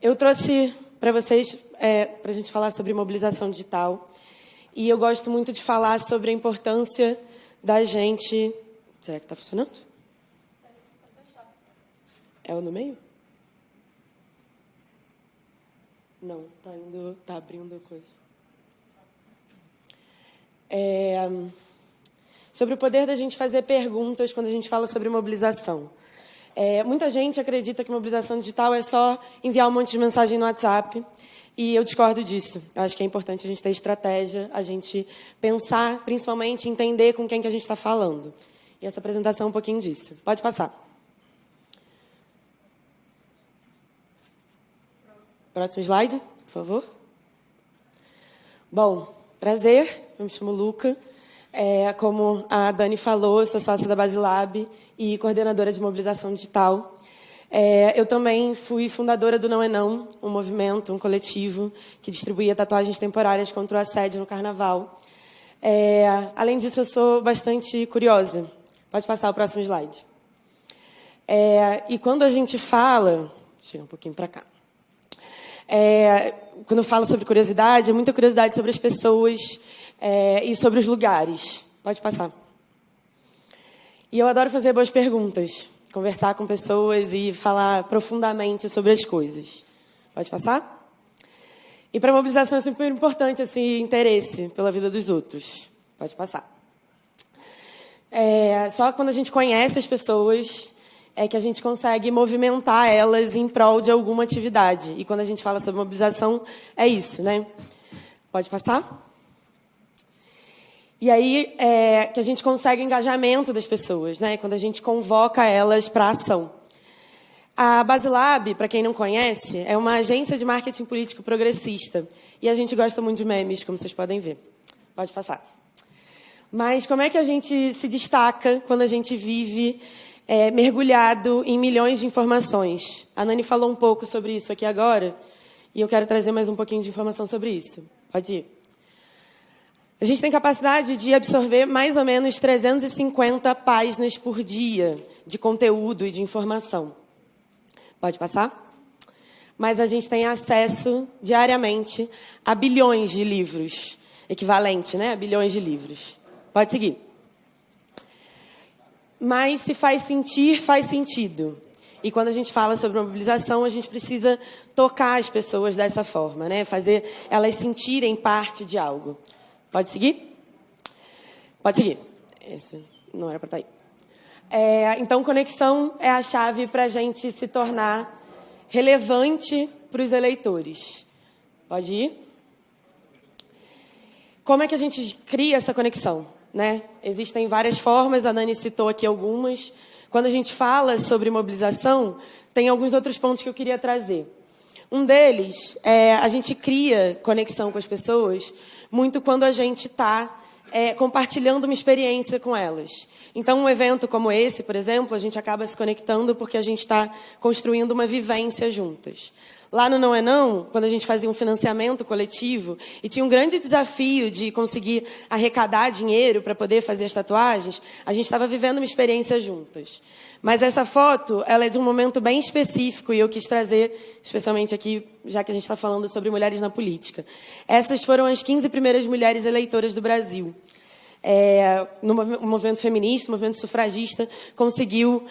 Eu trouxe para vocês, para a gente falar sobre mobilização digital, e eu gosto muito de falar sobre a importância da gente... Será que está funcionando? É o no meio? Não, está abrindo coisa. Sobre o poder da gente fazer perguntas quando a gente fala sobre mobilização. Muita gente acredita que mobilização digital é só enviar um monte de mensagem no WhatsApp, e eu discordo disso. Eu acho que é importante a gente ter estratégia, a gente pensar, principalmente, entender com quem que a gente está falando. E essa apresentação é um pouquinho disso. Pode passar. Próximo slide, por favor. Bom, prazer, eu me chamo Luca. Como a Dani falou, eu sou sócia da Basilab e coordenadora de mobilização digital. Eu também fui fundadora do Não é Não, um movimento, um coletivo que distribuía tatuagens temporárias contra o assédio no Carnaval. Além disso, eu sou bastante curiosa. Pode passar o próximo slide. E quando a gente fala... Chega um pouquinho para cá. Quando eu falo sobre curiosidade, é muita curiosidade sobre as pessoas e sobre os lugares. Pode passar. E eu adoro fazer boas perguntas, conversar com pessoas e falar profundamente sobre as coisas. Pode passar? E para a mobilização é super importante esse interesse pela vida dos outros. Pode passar. Só quando a gente conhece as pessoas é que a gente consegue movimentar elas em prol de alguma atividade. E quando a gente fala sobre mobilização, é isso, né? Pode passar? E aí que a gente consegue o engajamento das pessoas, né? Quando a gente convoca elas para a ação. A Basilab, para quem não conhece, é uma agência de marketing político progressista. E a gente gosta muito de memes, como vocês podem ver. Pode passar. Mas como é que a gente se destaca quando a gente vive mergulhado em milhões de informações? A Nani falou um pouco sobre isso aqui agora, e eu quero trazer mais um pouquinho de informação sobre isso. Pode ir. A gente tem capacidade de absorver mais ou menos 350 páginas por dia de conteúdo e de informação. Pode passar? Mas a gente tem acesso diariamente a bilhões de livros, equivalente, né, a bilhões de livros. Pode seguir. Mas se faz sentir, faz sentido. E quando a gente fala sobre mobilização, a gente precisa tocar as pessoas dessa forma, né? Fazer elas sentirem parte de algo. Pode seguir? Pode seguir. Esse não era para estar aí. Então, conexão é a chave para a gente se tornar relevante para os eleitores. Pode ir? Como é que a gente cria essa conexão? Né? Existem várias formas, a Nani citou aqui algumas. Quando a gente fala sobre mobilização, tem alguns outros pontos que eu queria trazer. Um deles é a gente cria conexão com as pessoas muito quando a gente está compartilhando uma experiência com elas. Então, um evento como esse, por exemplo, a gente acaba se conectando porque a gente está construindo uma vivência juntas. Lá no Não é Não, quando a gente fazia um financiamento coletivo e tinha um grande desafio de conseguir arrecadar dinheiro para poder fazer as tatuagens, a gente estava vivendo uma experiência juntas. Mas essa foto, ela é de um momento bem específico e eu quis trazer, especialmente aqui, já que a gente está falando sobre mulheres na política. Essas foram as 15 primeiras mulheres eleitoras do Brasil. No movimento feminista, no movimento sufragista, conseguiu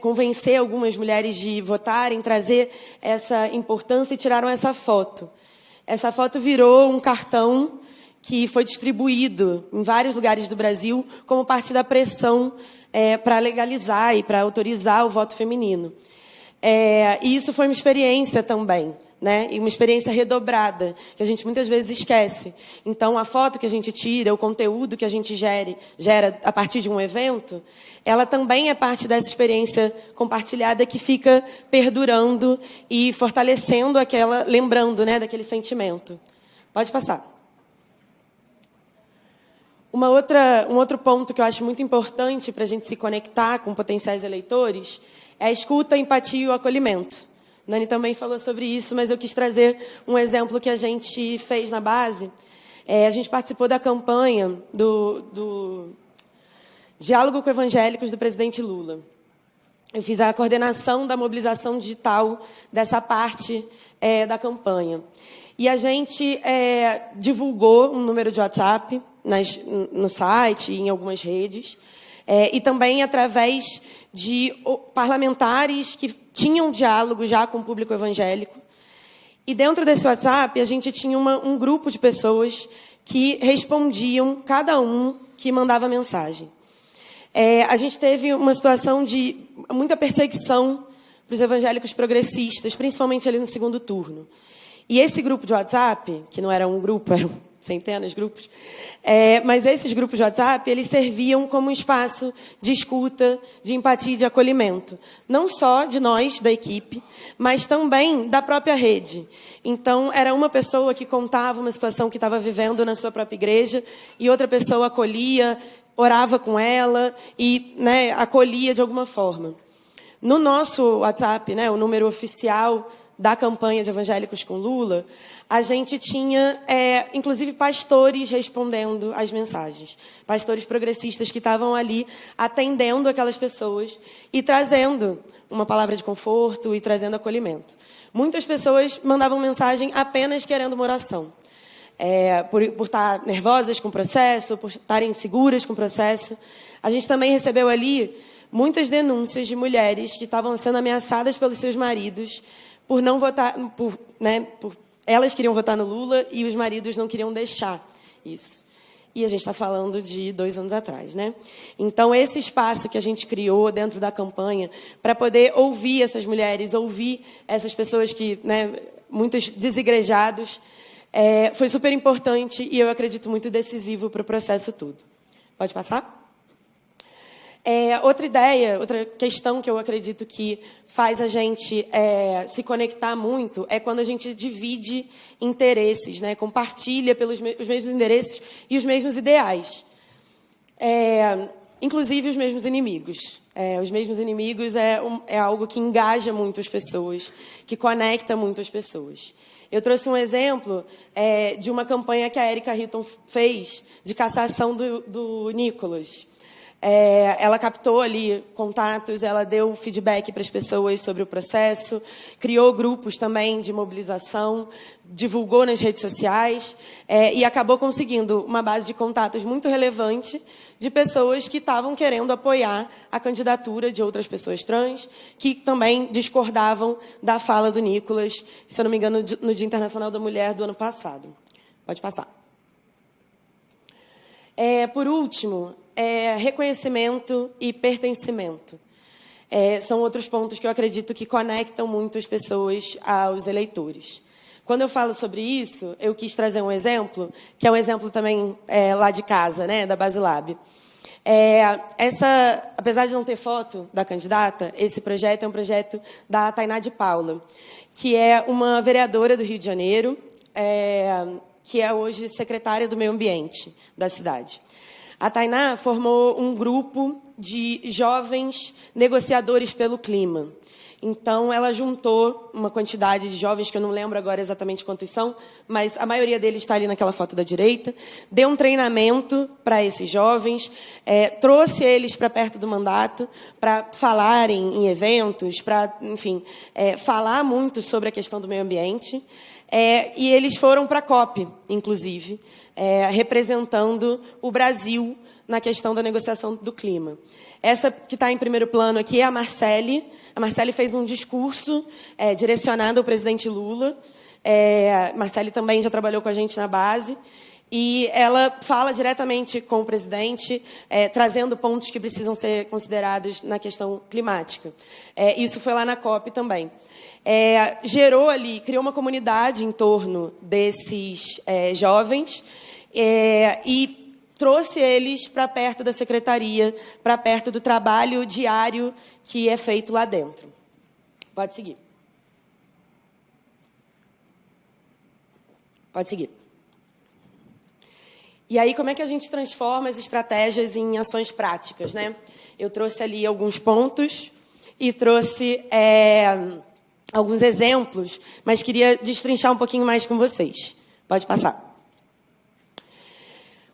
convencer algumas mulheres de votarem, trazer essa importância e tiraram essa foto. Essa foto virou um cartão que foi distribuído em vários lugares do Brasil como parte da pressão para legalizar e para autorizar o voto feminino. E isso foi uma experiência também, né? E uma experiência redobrada, que a gente muitas vezes esquece. Então, a foto que a gente tira, o conteúdo que a gente gera a partir de um evento, ela também é parte dessa experiência compartilhada que fica perdurando e fortalecendo lembrando, né, daquele sentimento. Pode passar. Um outro ponto que eu acho muito importante para a gente se conectar com potenciais eleitores é a escuta, a empatia e o acolhimento. Nani também falou sobre isso, mas eu quis trazer um exemplo que a gente fez na base. A gente participou da campanha do Diálogo com Evangélicos do presidente Lula. eu fiz a coordenação da mobilização digital dessa parte da campanha. E a gente divulgou um número de WhatsApp no site e em algumas redes, e também através de parlamentares que tinham diálogo já com o público evangélico. E dentro desse WhatsApp, a gente tinha um grupo de pessoas que respondiam, cada um que mandava mensagem. A gente teve uma situação de muita perseguição para os evangélicos progressistas, principalmente ali no segundo turno. E esse grupo de WhatsApp, que não era um grupo, eram centenas de grupos, mas esses grupos de WhatsApp, eles serviam como um espaço de escuta, de empatia e de acolhimento. Não só de nós, da equipe, mas também da própria rede. Então, era uma pessoa que contava uma situação que estava vivendo na sua própria igreja, e outra pessoa acolhia, orava com ela e acolhia de alguma forma. No nosso WhatsApp, o número oficial da campanha de Evangélicos com Lula, a gente tinha, inclusive, pastores respondendo às mensagens. Pastores progressistas que estavam ali atendendo aquelas pessoas e trazendo uma palavra de conforto e trazendo acolhimento. Muitas pessoas mandavam mensagem apenas querendo uma oração. Por estar nervosas com o processo, por estarem inseguras com o processo. A gente também recebeu ali muitas denúncias de mulheres que estavam sendo ameaçadas pelos seus maridos por não votar, elas queriam votar no Lula e os maridos não queriam deixar isso. E a gente está falando de 2 anos atrás, Então, esse espaço que a gente criou dentro da campanha para poder ouvir essas mulheres, ouvir essas pessoas que, muitos desigrejados, foi super importante e eu acredito muito decisivo para o processo todo. Pode passar? Outra ideia, outra questão que eu acredito que faz a gente se conectar muito é quando a gente divide interesses, compartilha os mesmos interesses e os mesmos ideais. Inclusive os mesmos inimigos. Os mesmos inimigos é algo que engaja muito as pessoas, que conecta muito as pessoas. Eu trouxe um exemplo de uma campanha que a Erika Hitton fez de cassação do Nicolas. Ela captou ali contatos, ela deu feedback para as pessoas sobre o processo, criou grupos também de mobilização, divulgou nas redes sociais e acabou conseguindo uma base de contatos muito relevante de pessoas que estavam querendo apoiar a candidatura de outras pessoas trans, que também discordavam da fala do Nicolas, se eu não me engano, no Dia Internacional da Mulher do ano passado. Pode passar. Por último, reconhecimento e pertencimento. São outros pontos que eu acredito que conectam muito as pessoas aos eleitores. Quando eu falo sobre isso, eu quis trazer um exemplo, que é um exemplo também lá de casa, da Basilab. Apesar de não ter foto da candidata, esse projeto é um projeto da Tainá de Paula, que é uma vereadora do Rio de Janeiro, que é hoje secretária do Meio Ambiente da cidade. A Tainá formou um grupo de jovens negociadores pelo clima. Então, ela juntou uma quantidade de jovens, que eu não lembro agora exatamente quantos são, mas a maioria deles está ali naquela foto da direita, deu um treinamento para esses jovens, trouxe eles para perto do mandato, para falarem em eventos, para, enfim, falar muito sobre a questão do meio ambiente. E eles foram para a COP, inclusive, representando o Brasil na questão da negociação do clima. Essa que está em primeiro plano aqui é a Marcele. A Marcele fez um discurso direcionado ao presidente Lula. Marcele também já trabalhou com a gente na base. E ela fala diretamente com o presidente, trazendo pontos que precisam ser considerados na questão climática. Isso foi lá na COP também. Gerou ali, criou uma comunidade em torno desses jovens e trouxe eles para perto da secretaria, para perto do trabalho diário que é feito lá dentro. Pode seguir. Pode seguir. E aí, como é que a gente transforma as estratégias em ações práticas, Eu trouxe ali alguns pontos e trouxe alguns exemplos, mas queria destrinchar um pouquinho mais com vocês. Pode passar.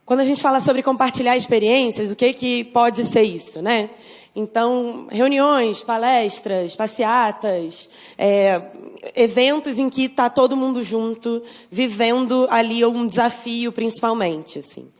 Quando a gente fala sobre compartilhar experiências, o que pode ser isso, Então, reuniões, palestras, passeatas, eventos em que está todo mundo junto, vivendo ali um desafio, principalmente, assim.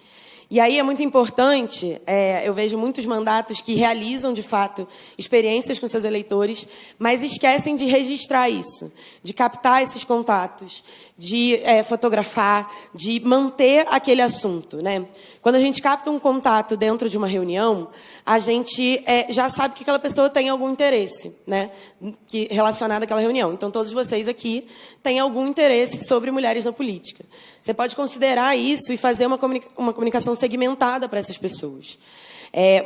E aí é muito importante, eu vejo muitos mandatos que realizam, de fato, experiências com seus eleitores, mas esquecem de registrar isso, de captar esses contatos, de fotografar, de manter aquele assunto, né? Quando a gente capta um contato dentro de uma reunião, a gente já sabe que aquela pessoa tem algum interesse, né, relacionado àquela reunião. Então, todos vocês aqui têm algum interesse sobre mulheres na política. Você pode considerar isso e fazer uma comunicação segmentada para essas pessoas.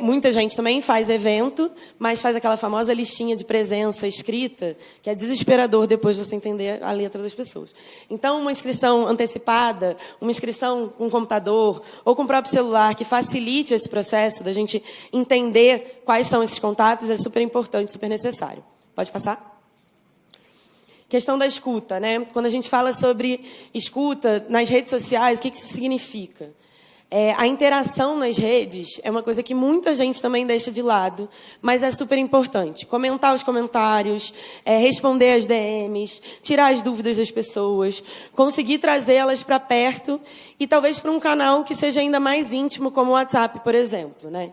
Muita gente também faz evento, mas faz aquela famosa listinha de presença escrita, que é desesperador depois de você entender a letra das pessoas. Então, uma inscrição antecipada, uma inscrição com computador ou com o próprio celular, que facilite esse processo da gente entender quais são esses contatos, é super importante, super necessário. Pode passar? Questão da escuta, né? Quando a gente fala sobre escuta nas redes sociais, o que isso significa? A interação nas redes é uma coisa que muita gente também deixa de lado, mas é super importante. Comentar os comentários, responder as DMs, tirar as dúvidas das pessoas, conseguir trazê-las para perto e talvez para um canal que seja ainda mais íntimo, como o WhatsApp, por exemplo, né?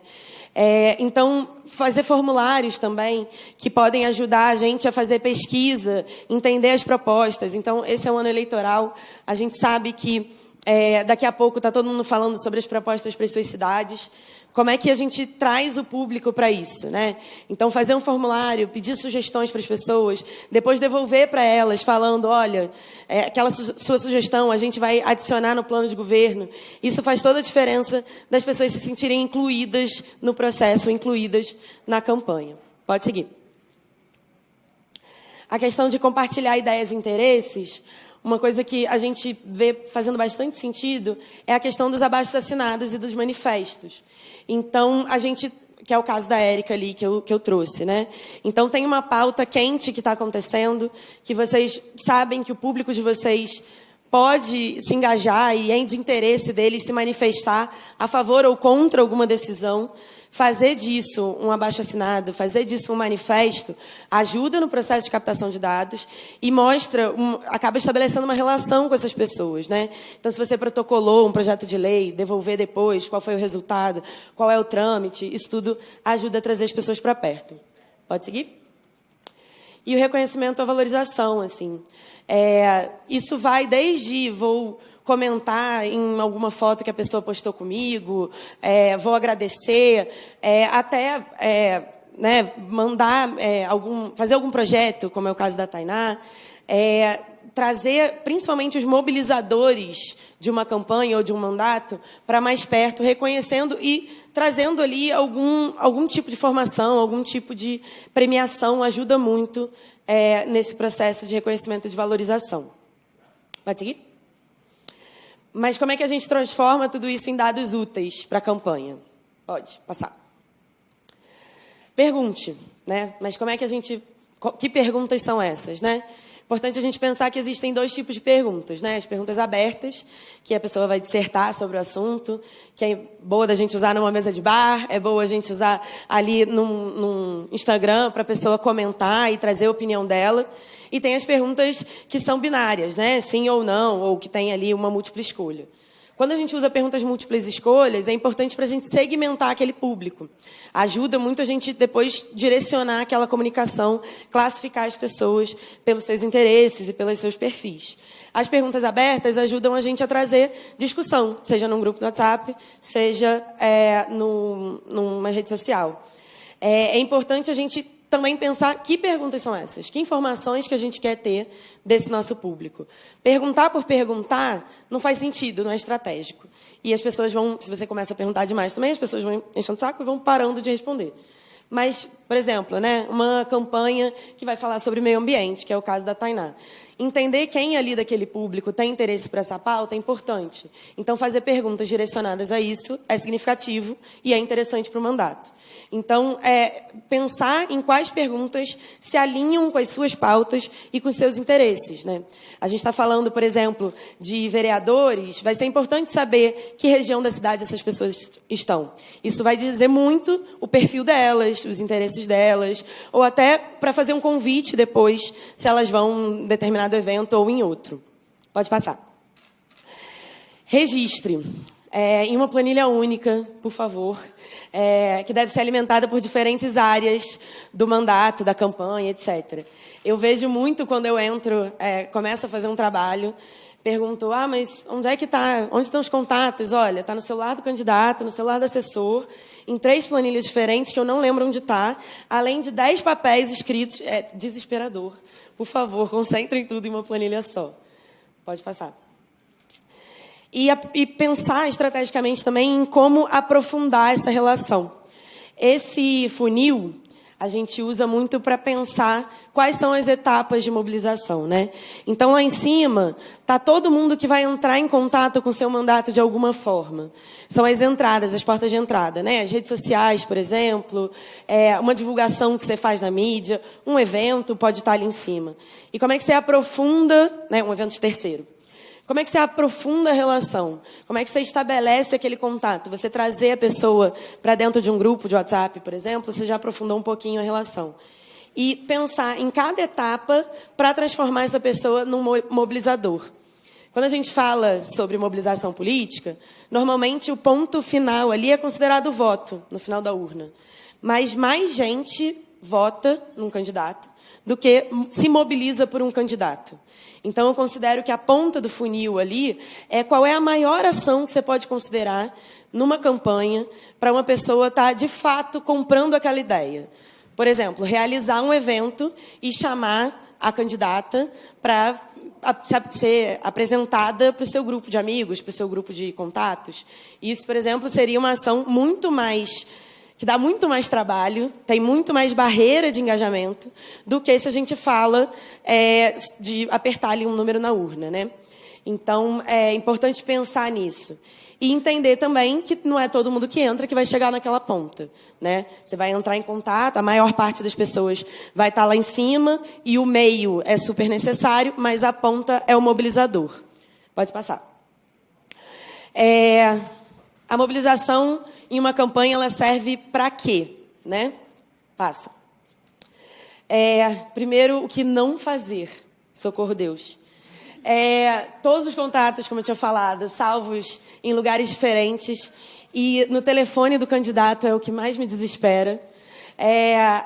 Então, fazer formulários também, que podem ajudar a gente a fazer pesquisa, entender as propostas. Então, esse é um ano eleitoral, a gente sabe que daqui a pouco está todo mundo falando sobre as propostas para as suas cidades. Como é que a gente traz o público para isso, né? Então, fazer um formulário, pedir sugestões para as pessoas, depois devolver para elas, falando, olha, aquela sua sugestão a gente vai adicionar no plano de governo. Isso faz toda a diferença das pessoas se sentirem incluídas no processo, incluídas na campanha. Pode seguir. A questão de compartilhar ideias e interesses. Uma coisa que a gente vê fazendo bastante sentido é a questão dos abaixo-assinados e dos manifestos. Então, a gente, que é o caso da Érica ali, que eu trouxe, né? Então, tem uma pauta quente que está acontecendo, que vocês sabem que o público de vocês pode se engajar e é de interesse deles se manifestar a favor ou contra alguma decisão. Fazer disso um abaixo-assinado, fazer disso um manifesto, ajuda no processo de captação de dados e acaba estabelecendo uma relação com essas pessoas, né? Então, se você protocolou um projeto de lei, devolver depois qual foi o resultado, qual é o trâmite, isso tudo ajuda a trazer as pessoas para perto. Pode seguir? E o reconhecimento à valorização, assim. Isso vai desde vou comentar em alguma foto que a pessoa postou comigo, vou agradecer, até né, mandar fazer algum projeto, como é o caso da Tainá, trazer principalmente os mobilizadores de uma campanha ou de um mandato para mais perto, reconhecendo e trazendo ali algum tipo de formação, algum tipo de premiação, ajuda muito nesse processo de reconhecimento e de valorização. Pode seguir? Mas como é que a gente transforma tudo isso em dados úteis para a campanha? Pode passar. Pergunte, né? Mas como é que que perguntas são essas, né? Importante a gente pensar que existem dois tipos de perguntas, né? As perguntas abertas, que a pessoa vai dissertar sobre o assunto, que é boa da gente usar numa mesa de bar, é boa a gente usar ali num Instagram para a pessoa comentar e trazer a opinião dela. E tem as perguntas que são binárias, né? Sim ou não, ou que tem ali uma múltipla escolha. Quando a gente usa perguntas múltiplas escolhas, é importante para a gente segmentar aquele público. Ajuda muito a gente depois direcionar aquela comunicação, classificar as pessoas pelos seus interesses e pelos seus perfis. As perguntas abertas ajudam a gente a trazer discussão, seja num grupo no WhatsApp, seja numa rede social. É importante a gente também pensar que perguntas são essas, que informações que a gente quer ter desse nosso público. Perguntar por perguntar não faz sentido, não é estratégico. E as pessoas vão, se você começa a perguntar demais também, as pessoas vão enchendo o saco e vão parando de responder. Mas, por exemplo, né, uma campanha que vai falar sobre meio ambiente, que é o caso da Tainá. Entender quem ali daquele público tem interesse por essa pauta é importante. Então, fazer perguntas direcionadas a isso é significativo e é interessante para o mandato. Então, pensar em quais perguntas se alinham com as suas pautas e com os seus interesses, né? A gente está falando, por exemplo, de vereadores, vai ser importante saber que região da cidade essas pessoas estão. Isso vai dizer muito o perfil delas, delas, os interesses delas, ou até para fazer um convite depois, se elas vão em determinado evento ou em outro. Pode passar. Registre em uma planilha única, por favor, que deve ser alimentada por diferentes áreas do mandato, da campanha, etc. Eu vejo muito quando eu entro, começo a fazer um trabalho, pergunto, mas onde é que está? Onde estão os contatos? Olha, está no celular do candidato, no celular do assessor, em 3 planilhas diferentes que eu não lembro onde está, além de 10 papéis escritos. É desesperador. Por favor, concentrem tudo em uma planilha só. Pode passar. E pensar estrategicamente também em como aprofundar essa relação. Esse funil a gente usa muito para pensar quais são as etapas de mobilização, né? Então, lá em cima, está todo mundo que vai entrar em contato com o seu mandato de alguma forma. São as entradas, as portas de entrada, né? As redes sociais, por exemplo, uma divulgação que você faz na mídia, um evento pode estar ali em cima. E como é que você aprofunda, né? Um evento de terceiro. Como é que você aprofunda a relação? Como é que você estabelece aquele contato? Você trazer a pessoa para dentro de um grupo de WhatsApp, por exemplo, você já aprofundou um pouquinho a relação. E pensar em cada etapa para transformar essa pessoa num mobilizador. Quando a gente fala sobre mobilização política, normalmente o ponto final ali é considerado o voto, no final da urna. Mas mais gente vota num candidato do que se mobiliza por um candidato. Então, eu considero que a ponta do funil ali é qual é a maior ação que você pode considerar numa campanha para uma pessoa estar, de fato, comprando aquela ideia. Por exemplo, realizar um evento e chamar a candidata para ser apresentada para o seu grupo de amigos, para o seu grupo de contatos. Isso, por exemplo, seria uma ação que dá muito mais trabalho, tem muito mais barreira de engajamento do que se a gente fala de apertar ali um número na urna, né? Então, é importante pensar nisso. E entender também que não é todo mundo que entra que vai chegar naquela ponta, né? Você vai entrar em contato, a maior parte das pessoas vai estar lá em cima, e o meio é super necessário, mas a ponta é o mobilizador. Pode passar. A mobilização em uma campanha, ela serve para quê? Né? Passa. Primeiro, o que não fazer. Socorro, Deus. Todos os contatos, como eu tinha falado, salvos em lugares diferentes. E no telefone do candidato é o que mais me desespera.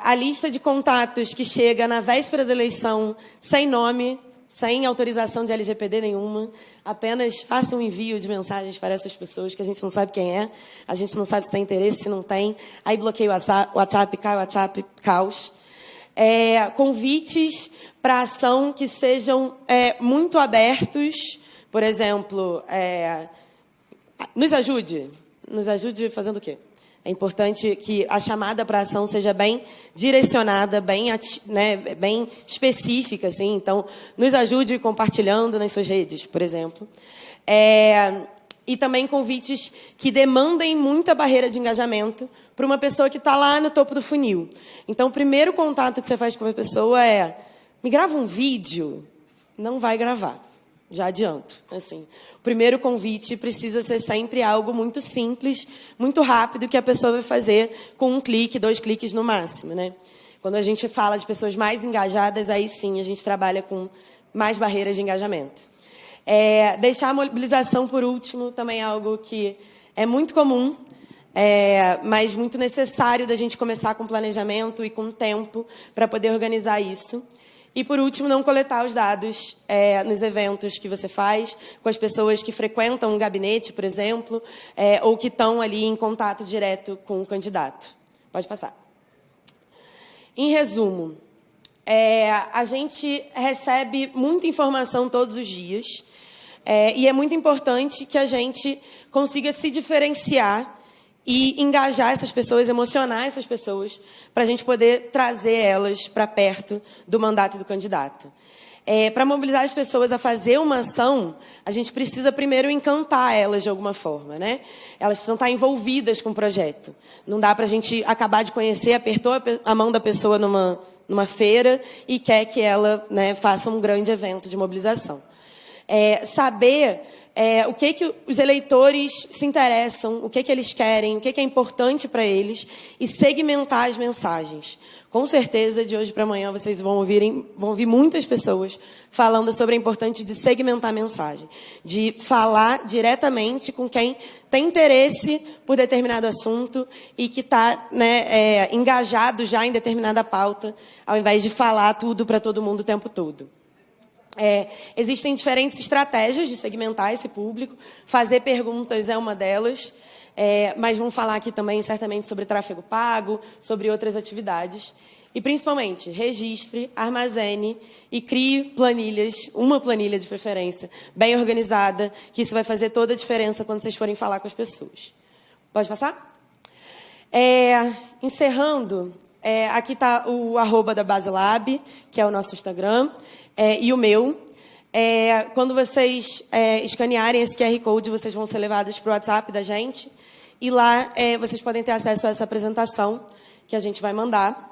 A lista de contatos que chega na véspera da eleição, sem nome, sem autorização de LGPD nenhuma, apenas faça um envio de mensagens para essas pessoas que a gente não sabe quem é, a gente não sabe se tem interesse, se não tem, aí bloqueia o WhatsApp, cai o WhatsApp, caos. Convites para ação que sejam muito abertos, por exemplo, nos ajude fazendo o quê? É importante que a chamada para a ação seja bem direcionada, bem específica, assim. Então, nos ajude compartilhando nas suas redes, por exemplo. E também convites que demandem muita barreira de engajamento para uma pessoa que está lá no topo do funil. Então, o primeiro contato que você faz com a pessoa é: me grava um vídeo? Não vai gravar. Já adianto. Assim, o primeiro convite precisa ser sempre algo muito simples, muito rápido, que a pessoa vai fazer com 1 clique, 2 cliques no máximo, né? Quando a gente fala de pessoas mais engajadas, aí sim a gente trabalha com mais barreiras de engajamento. Deixar a mobilização por último também é algo que é muito comum, mas muito necessário da gente começar com planejamento e com tempo para poder organizar isso. E, por último, não coletar os dados nos eventos que você faz, com as pessoas que frequentam um gabinete, por exemplo, ou que estão ali em contato direto com o candidato. Pode passar. Em resumo, a gente recebe muita informação todos os dias, e é muito importante que a gente consiga se diferenciar e engajar essas pessoas, emocionar essas pessoas, para a gente poder trazer elas para perto do mandato do candidato. Para mobilizar as pessoas a fazer uma ação, a gente precisa primeiro encantar elas de alguma forma, né? Elas precisam estar envolvidas com o projeto. Não dá para a gente acabar de conhecer, apertou a mão da pessoa numa feira e quer que ela, né, faça um grande evento de mobilização. Saber o que os eleitores se interessam, o que eles querem, o que é importante para eles e segmentar as mensagens. Com certeza, de hoje para amanhã, vocês vão ouvir muitas pessoas falando sobre a importância de segmentar a mensagem, de falar diretamente com quem tem interesse por determinado assunto e que está engajado já em determinada pauta, ao invés de falar tudo para todo mundo o tempo todo. Existem diferentes estratégias de segmentar esse público. Fazer perguntas é uma delas, mas vamos falar aqui também, certamente, sobre tráfego pago, sobre outras atividades. E, principalmente, registre, armazene e crie planilhas, uma planilha de preferência, bem organizada, que isso vai fazer toda a diferença quando vocês forem falar com as pessoas. Pode passar? Encerrando, aqui está o @ da Baselab, que é o nosso Instagram, e o meu. Quando vocês escanearem esse QR Code, vocês vão ser levados para o WhatsApp da gente. E lá vocês podem ter acesso a essa apresentação que a gente vai mandar.